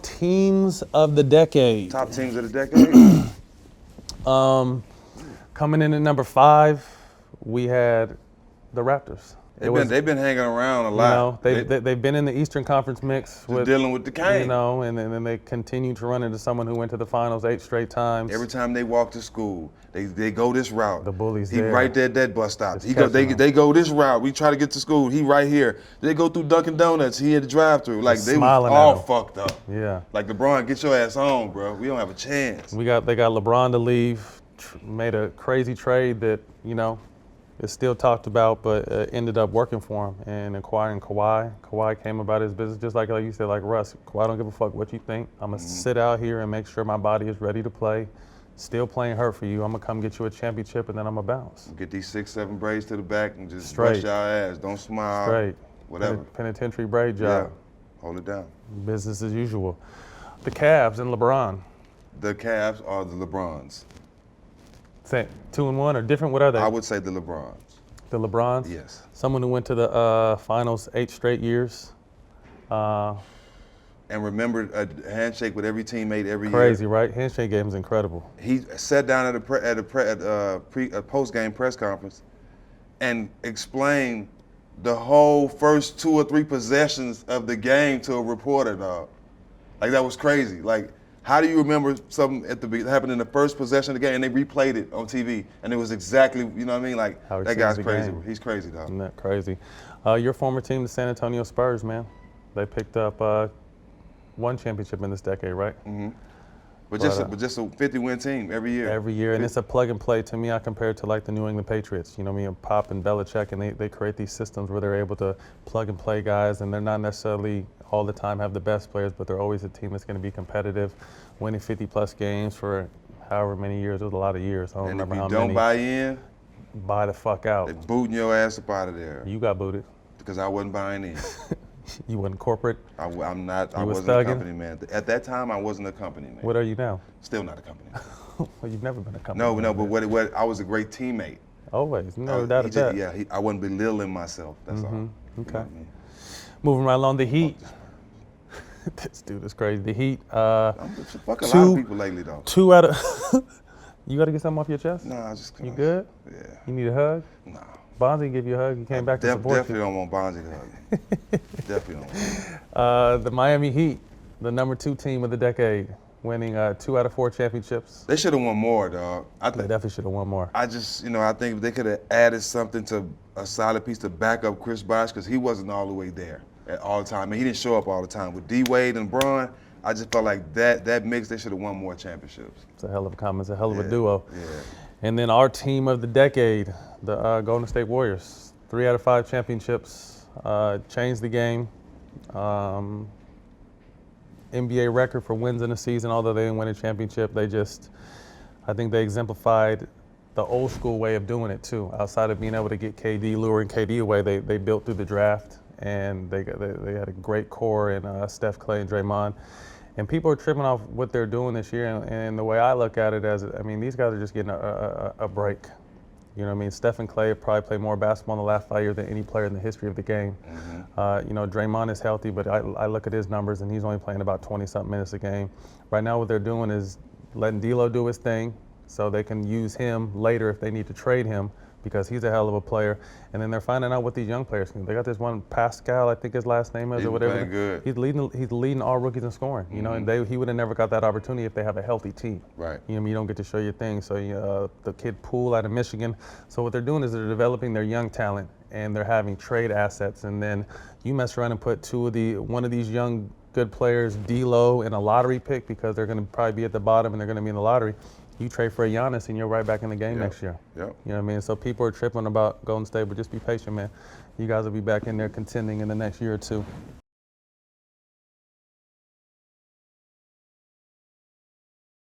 Teams of the decade. Top teams of the decade? Coming in at number 5, we had the Raptors. They've been hanging around a lot. They've been in the Eastern Conference mix with dealing with the Kane. and then they continue to run into someone who went to the finals 8 straight times. Every time they walk to school, they go this route. The bullies He there. right there at that bus stop. They Go this route. We try to get to school. He right here. They go through Dunkin' Donuts. He had the drive-through. Like they was all fucked up. Yeah. Like LeBron, get your ass home, bro. We don't have a chance. They got LeBron to leave. Made a crazy trade that is still talked about, but ended up working for him and acquiring Kawhi. Kawhi came about his business just like you said, like Russ. Kawhi don't give a fuck what you think. I'm gonna sit out here and make sure my body is ready to play. Still playing hurt for you. I'm gonna come get you a championship and then I'm gonna bounce. Get these 6-7 braids to the back and just Straight. brush your ass. Don't smile. Straight. Whatever. Penitentiary braid job. Yeah. Hold it down. Business as usual. The Cavs and LeBron. The Cavs are the LeBrons. Say 2-1 or different? What are they? I would say the LeBrons. The LeBrons? Yes. Someone who went to the finals 8 straight years. And remembered a handshake with every teammate every year. Crazy, right? Handshake game is incredible. He sat down at a post-game press conference and explained the whole first 2 or 3 possessions of the game to a reporter, dog. Like, that was crazy. Like, how do you remember something happened in the first possession of the game and they replayed it on TV and it was exactly, you know what I mean? Like, that guy's crazy. Game. He's crazy, dog. Isn't that crazy? Your former team, the San Antonio Spurs, man. They picked up 1 championship in this decade, right? Mm-hmm. But just a 50-win team every year. Every year, and it's a plug and play. To me, I compare it to like the New England Patriots. You know what I mean? Pop and Belichick, and they create these systems where they're able to plug and play guys, and they're not necessarily all the time have the best players, but they're always a team that's going to be competitive, winning 50-plus games for however many years. It was a lot of years. I don't remember how many. And if you don't buy in, buy the fuck out. They're booting your ass up out of there. You got booted. Because I wasn't buying in. You wasn't corporate? I'm not. I wasn't a company man. At that time, I wasn't a company man. What are you now? Still not a company man. Well, you've never been a company man. No, but what I was a great teammate. Always. No doubt about that. Yeah, I wasn't belittling myself. That's all. Okay. You know what I mean? Moving right along, the Heat. This dude is crazy. The Heat. I'm fucking a lot of people lately, though. 2 out of. You got to get something off your chest? Nah, I just. You good? Yeah. You need a hug? Nah. Bonzi give you a hug. He came back to support definitely don't want Bonzi to hug me. Definitely don't want The Miami Heat, the number 2 team of the decade, winning 2 out of 4 championships. They should have won more, dog. They definitely should have won more. I just, I think they could have added something to a solid piece to back up Chris Bosh because he wasn't all the way there at all the time. And he didn't show up all the time. With D-Wade and Bron, I just felt like that mix, they should have won more championships. It's a hell of a comment. It's a hell of a duo. Yeah. And then our team of the decade, the Golden State Warriors, 3 out of 5 championships, changed the game. NBA record for wins in a season, although they didn't win a championship. I think they exemplified the old school way of doing it too. Outside of being able to get KD, luring KD away, they built through the draft, and they had a great core in Steph, Clay, and Draymond. And people are tripping off what they're doing this year, and the way I look at it these guys are just getting a break. You know what I mean? Steph and Clay have probably played more basketball in the last 5 years than any player in the history of the game. Mm-hmm. Draymond is healthy, but I look at his numbers, and he's only playing about 20-something minutes a game. Right now what they're doing is letting D'Lo do his thing so they can use him later if they need to trade him, because he's a hell of a player. And then they're finding out what these young players can do. They got this one Pascal, I think his last name is, or whatever. Playing good. He's leading all rookies in scoring. You know, and he would have never got that opportunity if they have a healthy team. Right. You know, you don't get to show your thing. So the kid Poole out of Michigan. So what they're doing is they're developing their young talent, and they're having trade assets. And then you mess around and put one of these young good players, D'Lo, in a lottery pick, because they're going to probably be at the bottom and they're going to be in the lottery. You trade for a Giannis and you're right back in the game next year. Yep. You know what I mean? So people are tripping about Golden State, but just be patient, man. You guys will be back in there contending in the next year or 2.